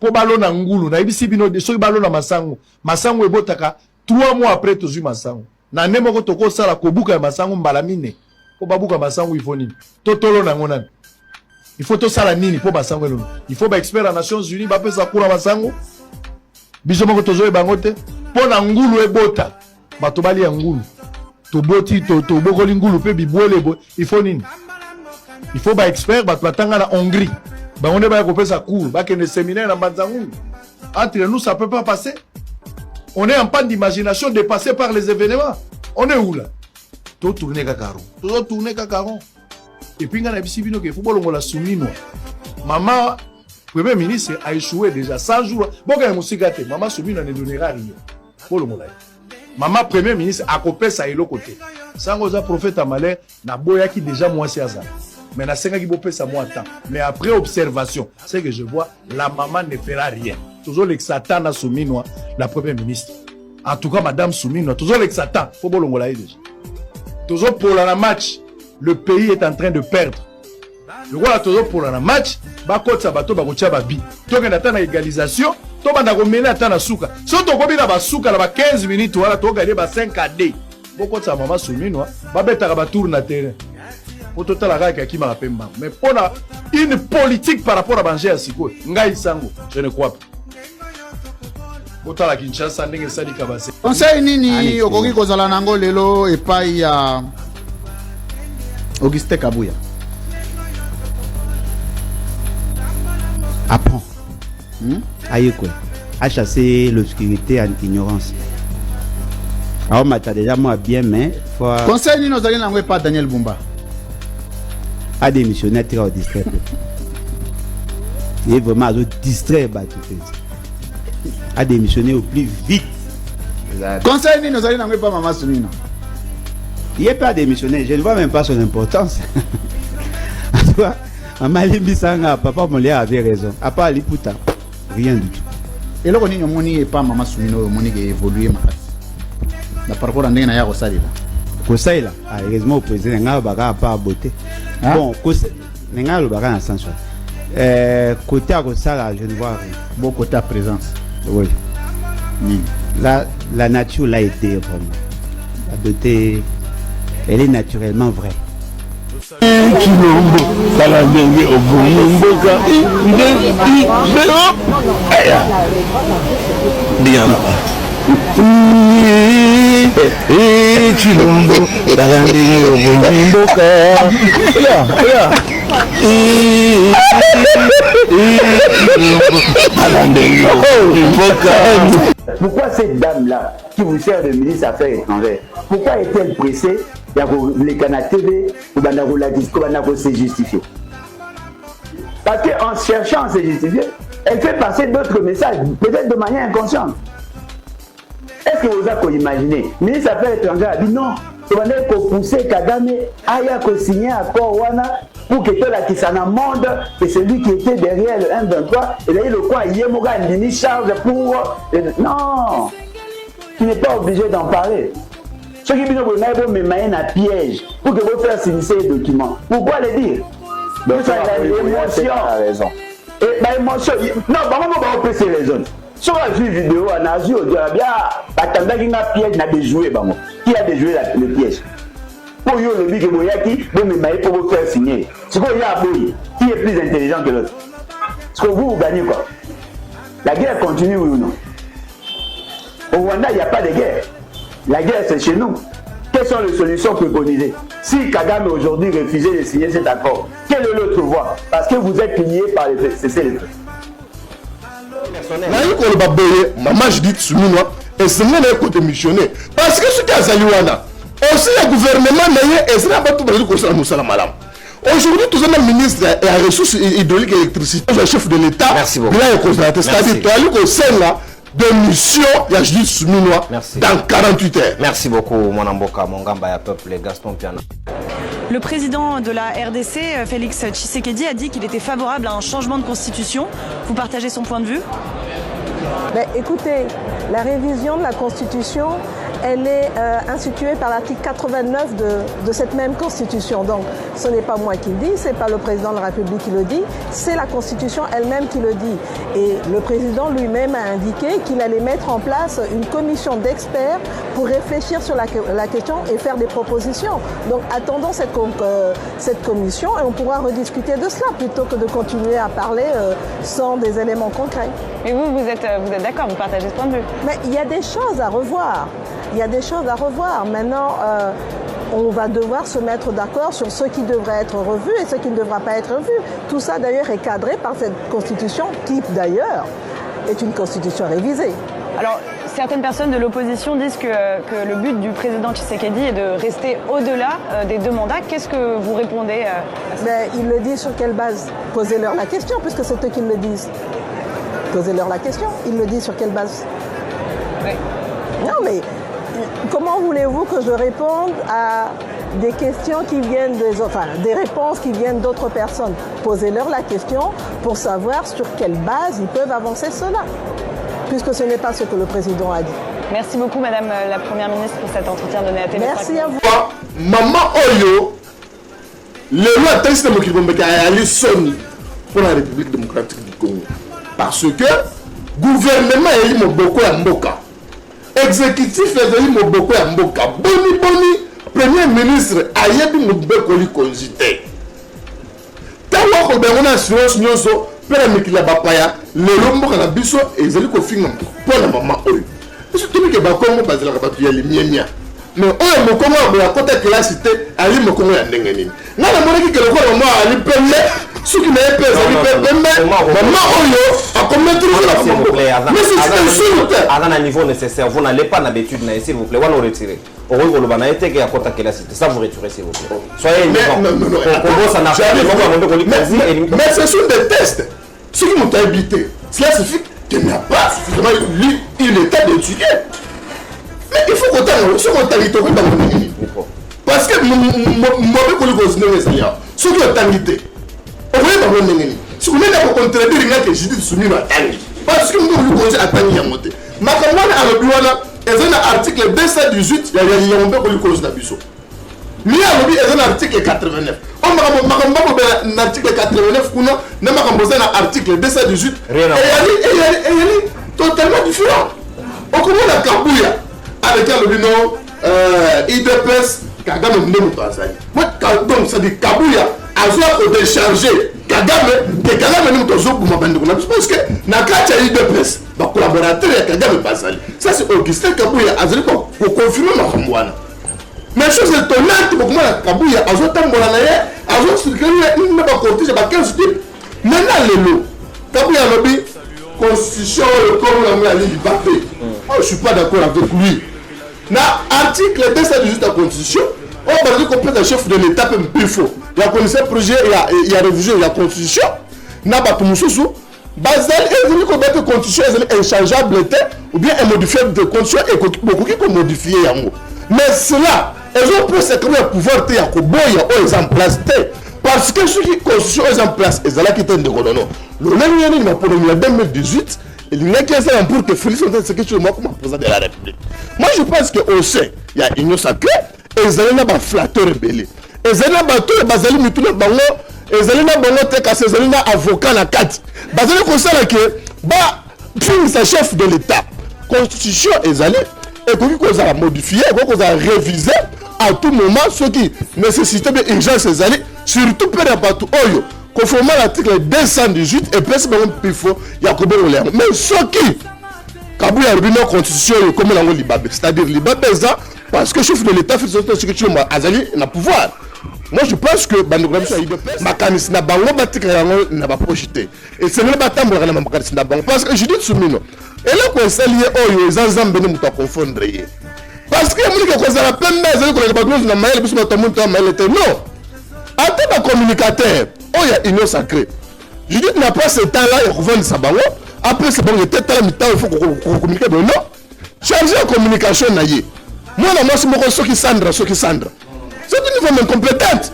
Po balona ngulu na ibisi bino de so balona masango. Masango ebotaka 3 mois après tozu masango. Na nemo ko toko sala kobuka masango mbala mine. Po babuka masango il faut nini. Totolo na ngona. Il faut to sala nini po masango elo. Il faut ba expert à Nations Unies ba pesa kura masango. Biso moko tozo ebangote. Po na ngulu ebota. Bato bali ya ngulu. To boti to bokoli ngulu pe bibwele il faut nini. Il faut ba expert bato batanga na Hongrie. Bah on est bien coupé sa cour, bah qu'il y a des séminaires dans Banzangou. Entre nous, ça peut pas passer. On est en panne d'imagination dépassé par les événements. On est où là? Tout tourner Kakaro. Tout tourner Kakaro. Et puis, il y a des petits qui font la soumino. Maman, Premier ministre, a échoué déjà 100 jours. Bon, il y a un cigaté. Maman soumino ne donnera rien. Pour le moment. Maman, Premier ministre, a coupé ça et l'autre côté. Sans oser prophète à malheur, n'a boya qui déjà moins c'est ça. Mais na senga qui bopé ça moi temps. Mais après observation, c'est que je vois la maman ne fera rien. Toujours le Satan a soumis nous la première ministre. En tout cas madame soumis nous toujours le Satan. Faut bolongola déjà. Toujours pour la match, le pays est en train de perdre. Le voilà toujours pour la match, ba kotsa bato ba kocha babi. To que na égalisation, to banda ko mena tana suka. So to ko bina ba suka la ba 15 minutes wala to gagner ba 5 à 2. Boko tsa maman soumis nous ba beta ba tour na terrain. Pour tout la raille qui m'a pemba. Mais pour une politique par rapport à Bangé à Siko, Ngai Sango, je ne crois pas. Autant la Kinshasa, n'est-ce pas Kabase. Conseil nini okoki kozala nango lelo epai ya Auguste Kabuya. Apprends. Aïe quoi. À chasser l'obscurité en ignorance. Alors, tu déjà moi bien, mais faut. Conseil nini ozali nango epai Daniel Bumba. À démissionner très au distrait. Il est vraiment à distraire. À démissionner au plus vite. Conseil ni nous allons pas maman Soumino. Il n'est pas démissionné, je ne vois même pas son importance. En tout cas, maman Limbisanga, papa Molia avait raison. À part Liputa, rien du tout. Et là, on est moni pas maman Soumino, moni qui évolue par rapport à Ndena ya Rosali là. Conseil là, heureusement au président n'a pas beauté. Bon, n'a pas sens. Côté à Rosala, je ne vois rien. Bon côté à présence. Oui. La nature l'a aidé vraiment. La beauté, elle est naturellement vraie. Chilombo, pourquoi cette dame-là, qui vous sert de ministre des Affaires étrangères, pourquoi est-elle pressée les Canal TV pour se justifier? Parce qu'en cherchant à se justifier, elle fait passer d'autres messages, peut-être de manière inconsciente. Est-ce que vous avez imaginé? Le ministre des Affaires étrangères a dit non, il faut pousser Kagame à signer un accord pour que tout qui s'en monde, que celui qui était derrière le 1-23, et là, le quoi, il y a une charge pour. Non, tu n'es pas obligé d'en parler. Ce qui veut dire que vous avez un piège pour que vous fassiez signer les documents. Pourquoi le dire? Donc, ça a l'émotion. Et l'émotion, non, vraiment, on va passer les zones. Sur la vidéo, on a vu, on dit, bien, attendez qu'il y a un piège, n'a déjoué, qui a déjoué le piège? Pour yo le big boyaki, vous me pour vous faire signer. Ce qu'il y a à Boyi, qui est plus intelligent que l'autre? Ce que vous gagnez quoi? La guerre continue ou non? Au Rwanda, il n'y a pas de guerre. La guerre, c'est chez nous. Quelles sont les solutions préconisées? Si Kagame aujourd'hui refusait de signer cet accord, quelle est l'autre voie? Parce que vous êtes liés par les faits. C'est le fait. Maman, je dis Souminois, et c'est moi qui ai démissionné. Parce que ce qui a Zaliwana, aussi le gouvernement n'a pas tout le aujourd'hui, tout un ministre et à ressources hydrauliques et électricité, le chef de l'État, il a un constaté. C'est-à-dire qu'au sein là, de mission, il y a juste Souminois dans 48 heures. Merci beaucoup, mon Amboka, mon Gamba, peuple, Gaston Piana. Le président de la RDC, Félix Tshisekedi, a dit qu'il était favorable à un changement de constitution. Vous partagez son point de vue? Écoutez, la révision de la Constitution elle est instituée par l'article 89 de cette même Constitution. Donc, ce n'est pas moi qui le dis, ce n'est pas le président de la République qui le dit, c'est la Constitution elle-même qui le dit. Et le président lui-même a indiqué qu'il allait mettre en place une commission d'experts pour réfléchir sur la question et faire des propositions. Donc, attendons cette commission et on pourra rediscuter de cela plutôt que de continuer à parler sans des éléments concrets. Mais vous êtes d'accord, vous partagez ce point de vue? Mais il y a des choses à revoir. Il y a des choses à revoir. Maintenant, on va devoir se mettre d'accord sur ce qui devrait être revu et ce qui ne devra pas être revu. Tout ça, d'ailleurs, est cadré par cette Constitution qui, d'ailleurs, est une Constitution révisée. Alors, certaines personnes de l'opposition disent que le but du président Tshisekedi est de rester au-delà des 2 mandats. Qu'est-ce que vous répondez à ça? Mais ils le disent sur quelle base? Posez-leur la question, puisque c'est eux qui le disent. Posez-leur la question. Ils le disent sur quelle base? Oui. Non, mais comment voulez-vous que je réponde à des questions qui viennent des réponses qui viennent d'autres personnes? Posez-leur la question pour savoir sur quelle base ils peuvent avancer cela, puisque ce n'est pas ce que le président a dit. Merci beaucoup, Madame la Première ministre, pour cet entretien donné à TV5. Merci à vous. Maman Oyo, le loi texte de Mokibombeka est allé sonner pour la République démocratique du Congo. Parce que gouvernement est beaucoup à Mboka. Exécutif est beaucoup à Mboka. Boni, Premier ministre Ayebi Moubekoli Konjite. Tawa ko ben on assurance nyoso pela mikila bapaya le lombo kana biso ezali ko finga pour la maman Oyo. Parce que tout que ba Congo bazela ka batu ya limienya. Mais oyo mokongo ya kota classité ali mokongo ya ndenge nini. Ngana monaki ke lokolo mo ali pembe soki na epesa ali pembe maman Oyo a commettre la S'il vous plaît, mais c'est insulte. à un niveau nécessaire, vous n'allez pas d'habitude, s'il vous plaît, on va nous retirer. Au revoir, le banana était à côté de la cité. Ça vous retirez, s'il vous plaît. Soyez non. ça n'a mais ce sont des tests. Ce qui m'ont habité, cela signifie qu'il n'a pas suffisamment lu l'état d'étudier. Mais il faut qu'on t'aille sur mon territoire dans mon pays. Parce que mon ce qui est tanguité. Au revoir, dans mon pays. Si vous n'avez pas contredire, que j'ai dit soumis à Tangi. Parce que nous voulons à Tangi à monter. Ma campagne à l'Obiwana, il y a un article 218, il y a un cause d'abus. Il y a un article 89. On a un article 89, on a un article 218. Et il y a totalement différent. On commence à Kabouya avec le nom IDPS, Kagame Moutanzani. Donc ça dit Kabouya a besoin de décharger Kagame, que Kagame nous toujours pour m'abandonner. Parce que na kacha IDPS, ba collaborateur ya Kagame Bazali. Ça c'est Augustin Kabouya a dit pour confirmer ma Kambouana. Mais chose étonnante pour moi Kabouya a besoin tambola na ye, a besoin circuler une ba cortège ba 15 types. Maintenant le lot. Kabouya lobby constitution le comme la ligne Bappé. Je suis pas d'accord avec lui. Na article 218 de la constitution, on va dire qu'on peut être chef de l'État même plus faux. Il y a connaissé le projet, il y a révision, il y a constitution. N'a pas tout mususu. Basel et dit qu'on peut constitution est échangeable ou bien est modifiable de constitution et beaucoup qui ont modifié yango. Mais cela, elles ont pris ce pouvoir te yakoboya aux en place parce que ceux qui constitution est en place, ils allaient quitter de Godono. Le même année, il m'a pour 2018. Il n'y a qu'un seul pour que Félix Antoine Tshisekedi moi comme président de la République. Moi je pense qu'au sein, il y a une sacrée et ils allaient là flatteur rebelle. Ils allaient là tout les bazali mituna bango, ils allaient là bango te casser, ils allaient là avocat la 4. Bazali comme ça là que bah sa chef de l'État. Constitution ils allaient et qu'on a modifié, qu'on a révisé à tout moment ce qui nécessitait de urgence ils allaient surtout pour les bateaux oyo. Conformément à l'article 218 et plus même plus faux, il y a combien de mais ce qui Kabouya a constitution comme la Libabé, c'est-à-dire Libabé parce que chef de l'État fait ce que tu as Azali n'a pouvoir. Moi je pense que Makanis n'a pas n'a pas projeté et c'est le bâtiment de la Makanis n'a pas parce que je dis Soumino et là qu'on s'est lié aux Zanzam Benem à confondre parce que il y a des la peine mais il y a non en tant que communicateur. Oh, il y a une sacrée. Je dis, n'a pas ce temps-là, il revend sa bango. Après, c'est bon, il y a peut-être il faut qu'on communique. Non. Changer la communication, naïe. Moi, c'est mon ceux qui Sandra. C'est une femme incompétente.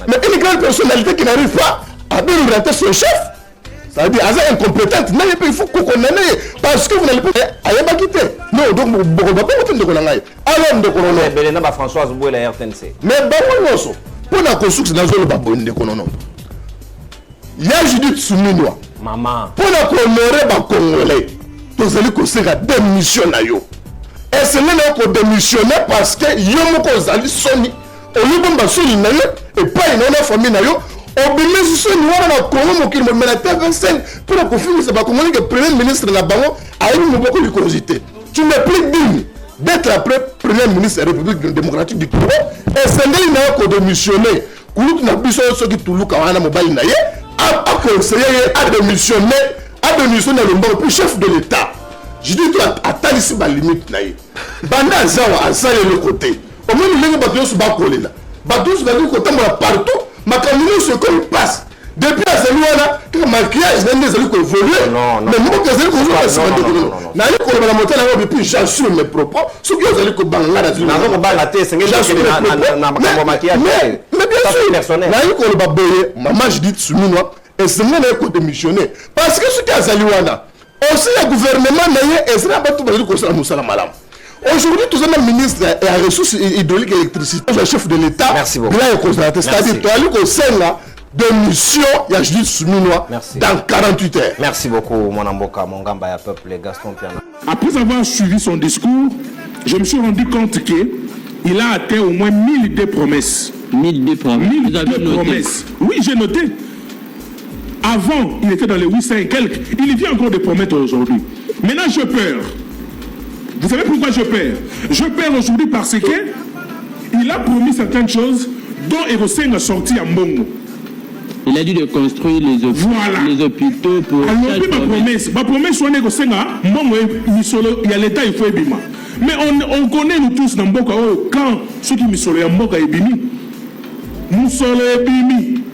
Mais une grande personnalité qui n'arrive pas à bien orienter son chef. Ça veut dire, Aza incompétente, il faut qu'on condamne parce que vous n'allez pas aller quitter. Non, donc, on ne va pas entendre de Kolanga. Alors, de Kolanga. Belena ba Françoise Boué la RTNC. Mais bon, non, pour la construction, dans le babon de Kolanga. Il y a Judith Souminois. Maman. Pour la honorer les Congolais, vous allez conseiller démissionner. Et ce n'est pas démissionner parce que Yomoko Zali Soni, Olubamba Soni Nayo, et pas une autre famille Nayo. Obémé sur nous na Congo qui me la TV5 pour la confirmer c'est pas comment le premier ministre de la Bango a eu beaucoup de curiosité. Tu n'es plus digne d'être après premier ministre de la République démocratique du Congo et c'est lui n'a pas démissionné. Koulouk n'a plus ce qui tout look à mobile naïe a conseillé à démissionner le Bango pour chef de l'État. Je dis toi attends ici ma limite naïe. Banda Zawa a salé le côté. Au moins nous les bateaux se battent là. Bateaux se battent côté partout. Ma communauté se comme passe. Depuis à ce moment-là, quand le maquillage n'a pas évolué, mais moi, que j'ai évolué, c'est pas de non. N'a pas monter là-haut depuis j'assure mes propos. Ce que vous allez que banga là, n'a pas la tête, c'est que j'ai maquillage. Mais bien sûr, n'a pas boyer, maman je dis Souminois, et c'est même un coup de missionnaire. Parce que ce qui a Zaliwana, aussi le gouvernement n'a et c'est pas tout le monde qui a malam. Aujourd'hui, tout le ministre et à ressources hydrauliques et électricité, le chef de l'État, merci beaucoup. C'est-à-dire, tu as lu qu'au sein de mission, il y a juste Souminois dans 48 heures. Merci beaucoup, mon Amboka, mon Gamba, ya peuple, Gaston Piana. Après avoir suivi son discours, je me suis rendu compte qu'il a atteint au moins 1002 promesses. 1002 promesses. 1002 promesses. Oui, j'ai noté. Avant, il était dans les 800 et quelques. Il vient encore de promettre aujourd'hui. Maintenant, j'ai peur. Vous savez pourquoi je perds? Je perds aujourd'hui parce qu'il a promis certaines choses dont Erosen a sorti à Mbongo. Il a dit de construire les hôpitaux pour... Alors, ma promesse, on est Erosen à Mbongo, il y a l'État, il faut Ebima. Mais on connaît nous tous dans Mboka, quand ceux qui misolo ya Mboka Ebimi, nous sommes Ebimi,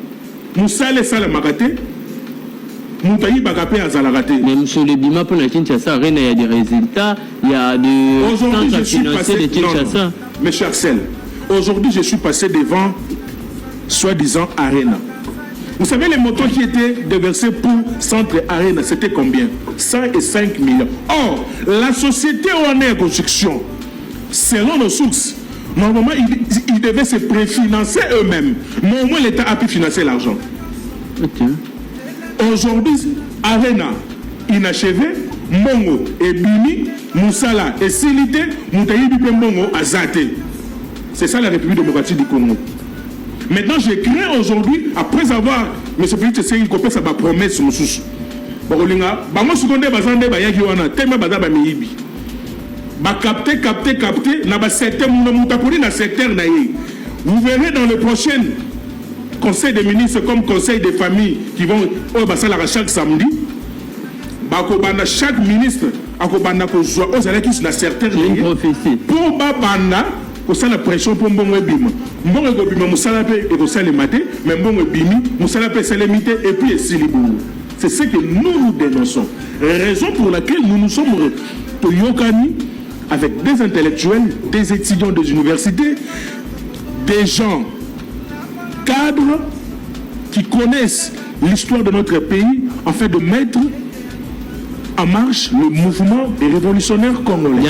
nous sommes les Makate, même sur les Bima pour la Kinshasa, il y a des résultats, il y a des centres financiers de Kinshasa. Mais cher Axel, aujourd'hui je suis passé devant soi-disant Arena. Vous savez les montants qui étaient déversés pour centre Arena, c'était combien? 105 millions. Or, la société où on est en construction, selon nos sources, normalement ils devaient se préfinancer eux-mêmes. Mais au moins l'État a pu financer l'argent. Okay. Aujourd'hui, Arena inachevé, Mbongo et Bimi, Moussala et Silité, Moutaïbi Mbongo Azate. C'est ça la République démocratique du Congo. Maintenant, je crains aujourd'hui, après avoir, M. Félix Tshisekedi copé sa promesse sur Moussous. Barolinga, bango secondaire bazande bayaki wana, tellement bazaba miyibi. Ba capter, na ba secteur, moutaponi na secteur na ye. Vous verrez dans le prochain Conseil des ministres comme Conseil des familles qui vont au Bassala chaque samedi. Bakobana chaque ministre akobana ko joie aux allez qui sur certains prophétie pour babana pour ça la pression pour mbongo ebima mbongo ebima musala pe et ko sala maté mais mbongo ebimi musala pe sala limité et puis esilibu. C'est ce que nous dénonçons. Raison pour laquelle nous nous sommes Toyokani avec des intellectuels, des étudiants des universités, des gens cadres qui connaissent l'histoire de notre pays afin de mettre en marche le mouvement des révolutionnaires congolais.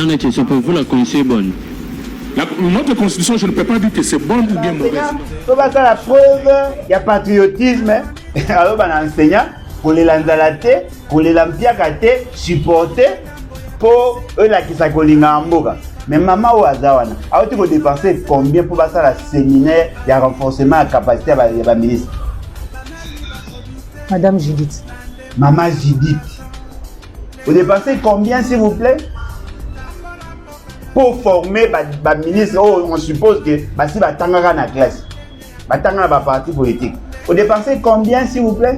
Vous la connaissez bonne. Notre constitution, je ne peux pas dire que c'est bonne ou bien mauvaise. La preuve, il y a patriotisme. Alors, on enseigne pour les landalatés, pour les lampiakatés, supporter pour eux là qui s'acolinga en boga. Mais maman ou Azawana, tu peux dépenser combien pour passer à la séminaire, il y a renforcement de la capacité de la ministre? Madame Judith. Maman Judith. Vous dépensez combien s'il vous plaît? Pour former le ministre, on suppose que si vous avez la classe, vous avez la parti politique. Vous dépensez combien s'il vous plaît?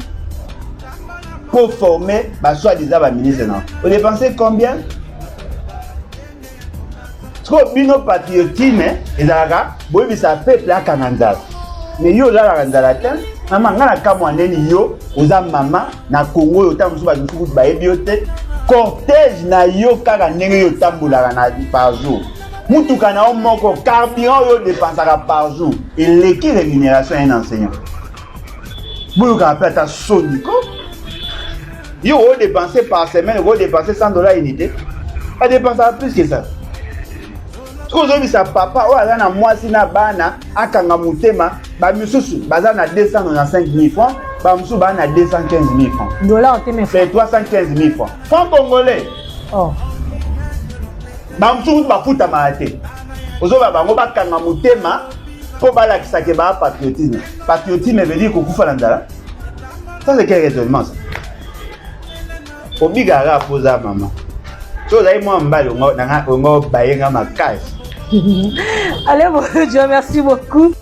Pour former soi-disant le ministre. Vous dépensez combien? Parce que le patriotisme, ça fait la cananda. Mais yo là la cananda, maman na kamwaneni yo, oza mama na Congo yo tamu suba dusuku ba ebiote, cortège na yo kaka ndenge yo tambula na par jour. Mutuka na moko carburant yo dépensaka par jour et l'équipe rémunération un enseignant. Vous ka peta soniko. Yo, on dépenser par semaine, on dépenser $100 unité. On dépense plus que ça. Ce que vous ça papa, ou à la mois si na bana, à Kangamutema, bah mususu, baza na 295 000 francs, bah mususu bah na 215 000 francs. Dollars, t'es mes C'est 315 000 francs. Francs congolais. Oh. Bah mususu bah puta maate. Ozo bah bango bah Kangamutema, pour bah la kisake bah patriotisme. Patriotisme veut dire qu'on koufa landala. Ça c'est quel raisonnement ça? Obligara posa maman. So là moi mbalo ngo bayenga makai. Allez, mon Dieu, merci beaucoup.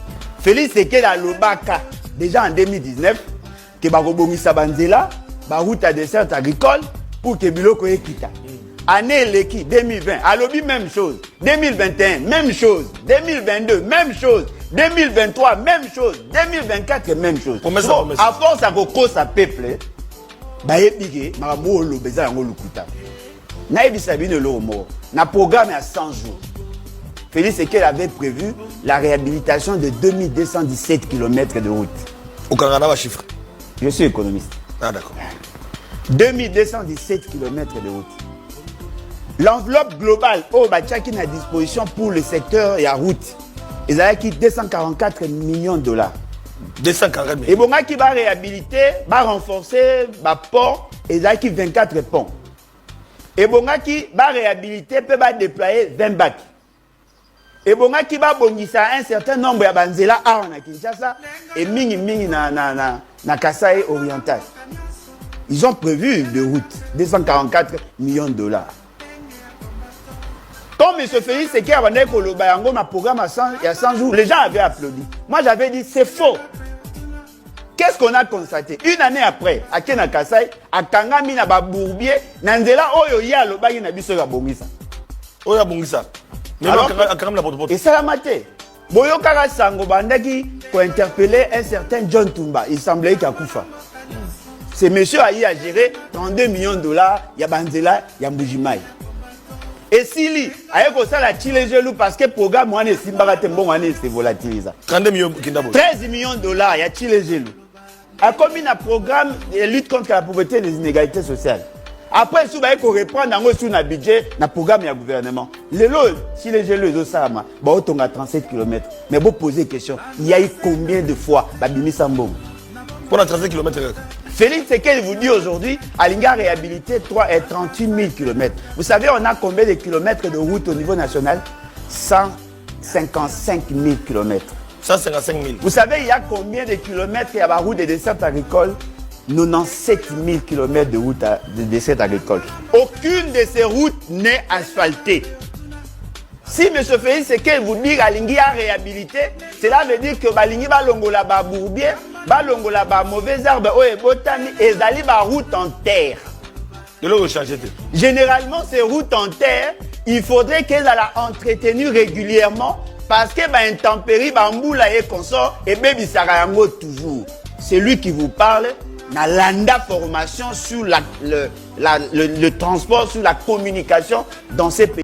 Félix Sekedi à Lobaka, déjà en 2019, que Barobongisa Banzela, route à dessert agricole pour que Biloko Ekita. Année Leki 2020, à Lobi même chose. 2021, même chose. 2022, même chose. 2023, même chose. 2024, même chose. À force à Goko sa peuple, Bayepike, Maramo Lobeza Ngolukuta. Naïbi Sabine Lomo, na programme à 100 jours. Félix Sekedi avait prévu la réhabilitation de 2217 km de route. Au Canada, va chiffre. Je suis économiste. Ah d'accord. 2217 km de route. L'enveloppe globale au Bachaki à disposition pour le secteur et la route, ils avaient qui 244 millions de dollars. 244 millions. Et bon, qui va réhabiliter, va renforcer, va port, ils avaient qui 24 ponts. Et bon, qui va réhabiliter, peut déployer 20 bacs. Et bon, qui va bonissa un certain nombre de banzela à Kinshasa et mingi na Kasaï oriental. Ils ont prévu de route 244 millions de dollars. Quand M. Félix Sekedi a dit que le Bayango m'a programme il y a 100 jours, les gens avaient applaudi. Moi j'avais dit c'est faux. Qu'est-ce qu'on a constaté? Une année après, à Kena Kasaï, à Kangami na Babourbier, Nanzela Oyo ya lo bagi na biso ya bongisa. Oya bongisa. Et ça l'a maté. Boyo Kara Sango Bandaki pour interpeller un certain John Tumba. Il semblait qu'il a Koufa. Ce monsieur a géré 32 millions de dollars. Il y a Banzela, il y a Mbujimai. Et Sili, avec ça la Chile gelou parce que le programme est Simbarate bon c'est volatilisé. 32 millions 13 millions de dollars, il y a Chile gelou. A combien un programme de lutte contre la pauvreté et les inégalités sociales. Après, si vous reprendre un budget, un programme du gouvernement. Les lots, si les gens le savent, on a 37 km. Mais vous posez une question, il y a eu combien de fois Babimi Sambo? Pour la 37 km. Félix Sekedi vous dit aujourd'hui, Alinga a réhabilité 38 000 km. Vous savez, on a combien de kilomètres de route au niveau national? 155 000 km. 155 000. Vous savez, il y a combien de kilomètres il y a la route des desserts agricoles? 97 000 km de route de desserts agricoles. Aucune de ces routes n'est asphaltée. Si M. Félix Sekedi vous dit qu'Alingi a réhabilité, cela veut dire que Balingi va longola ba bourbier, va longola ba mauvais arbres, et botani, et zali ba route en terre. Généralement, ces routes en terre, il faudrait qu'elles soient entretenues régulièrement parce que bah intempérie, bah mboula et consort, et baby sarayango toujours. C'est lui qui vous parle. Na landa formation sur le transport, sur la communication dans ces pays.